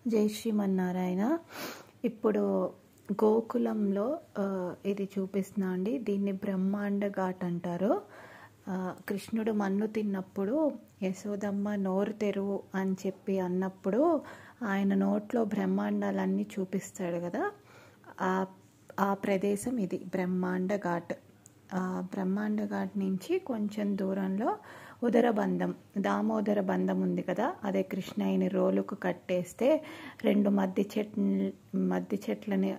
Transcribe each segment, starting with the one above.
జై శ్రీమన్నారాయణ. ఇప్పుడు గోకులంలో ఇది చూపిస్తున్నా అండి. దీన్ని బ్రహ్మాండ ఘాట్ అంటారు. కృష్ణుడు మన్ను తిన్నప్పుడు యశోదమ్మ నోరు తెరువు అని చెప్పి అన్నప్పుడు ఆయన నోట్లో బ్రహ్మాండాలన్నీ చూపిస్తాడు కదా, ఆ ప్రదేశం ఇది బ్రహ్మాండ ఘాట్. బ్రహ్మాండ ఘాట్ నుంచి కొంచెం దూరంలో ఉదరబంధం, దామోదర బంధం ఉంది కదా, అదే కృష్ణయ్యని రోలుకు కట్టేస్తే రెండు మద్ది చెట్లని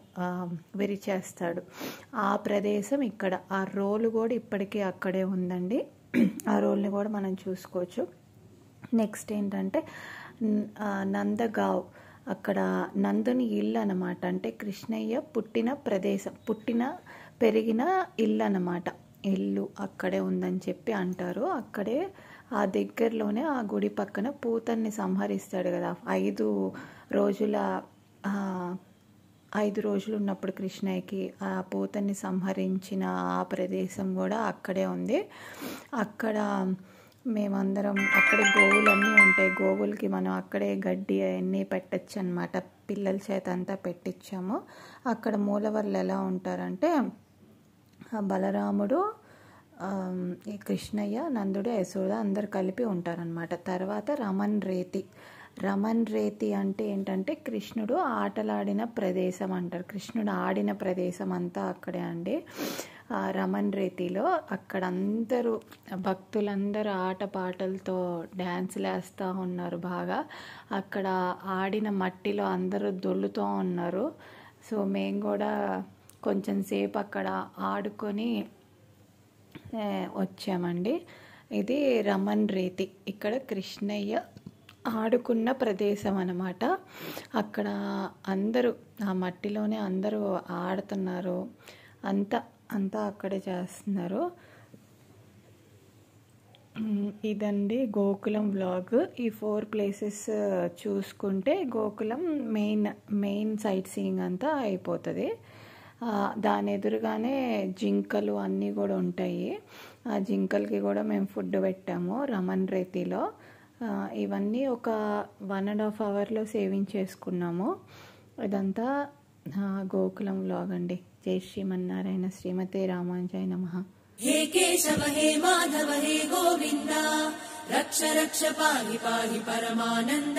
విరిచేస్తాడు. ఆ ప్రదేశం ఇక్కడ. ఆ రోలు కూడా ఇప్పటికీ అక్కడే ఉందండి. ఆ రోల్ని కూడా మనం చూసుకోవచ్చు. నెక్స్ట్ ఏంటంటే నందగావ్, అక్కడ నందుని ఇల్లు అన్నమాట. అంటే కృష్ణయ్య పుట్టిన ప్రదేశం, పెరిగిన ఇల్లు అన్నమాట. ఇల్లు అక్కడే ఉందని చెప్పి అంటారు. అక్కడే ఆ దగ్గరలోనే ఆ గుడి పక్కన పూతన్ని సంహరిస్తాడు కదా, 5 రోజులు ఉన్నప్పుడు కృష్ణయ్యకి ఆ పూతన్ని సంహరించిన ఆ ప్రదేశం కూడా అక్కడే ఉంది. అక్కడ మేమందరం, అక్కడే గోవులన్నీ ఉంటాయి. గోవులకి మనం అక్కడే గడ్డి అవన్నీ పెట్టచ్చు అనమాట. పిల్లల చేత అంతా పెట్టించాము. అక్కడ మూలవర్లు ఎలా ఉంటారంటే బలరాముడు, కృష్ణయ్య, నందుడు, యశోద అందరు కలిపి ఉంటారనమాట. తర్వాత రమన్ రేతి అంటే ఏంటంటే కృష్ణుడు ఆటలాడిన ప్రదేశం అంటారు. కృష్ణుడు ఆడిన ప్రదేశం అంతా అక్కడే అండి. రమన్ రేతిలో అక్కడ అందరూ భక్తులందరూ ఆటపాటలతో డ్యాన్సులు వేస్తూ ఉన్నారు బాగా. అక్కడ ఆడిన మట్టిలో అందరూ దొల్లుతూ ఉన్నారు. సో మేము కూడా కొంచెం సేపు అక్కడ ఆడుకొని వచ్చామండి. ఇది రమన్ రేతి. ఇక్కడ కృష్ణయ్య ఆడుకున్న ప్రదేశం అన్నమాట. అక్కడ అందరూ ఆ మట్టిలోనే అందరూ ఆడుతున్నారు. అంతా అక్కడే చేస్తున్నారు. ఇదండి గోకులం వ్లాగ్. ఈ 4 ప్లేసెస్ చూసుకుంటే గోకులం మెయిన్ సైట్ సీయింగ్ అంతా అయిపోతుంది. దాని ఎదురుగానే జింకలు అన్నీ కూడా ఉంటాయి. ఆ జింకలకి కూడా మేము ఫుడ్ పెట్టాము రమన్ రేతిలో. ఇవన్నీ ఒక 1.5 అవర్లో సేవింగ్ చేసుకున్నాము. ఇదంతా గోకులం వ్లాగ్ అండి. జై శ్రీమన్నారాయణ. శ్రీమతే రామానుజాయ నమః. హే కేశవ హే మాధవ హే గోవింద, రక్ష రక్ష పాహి పాహి పరమానంద.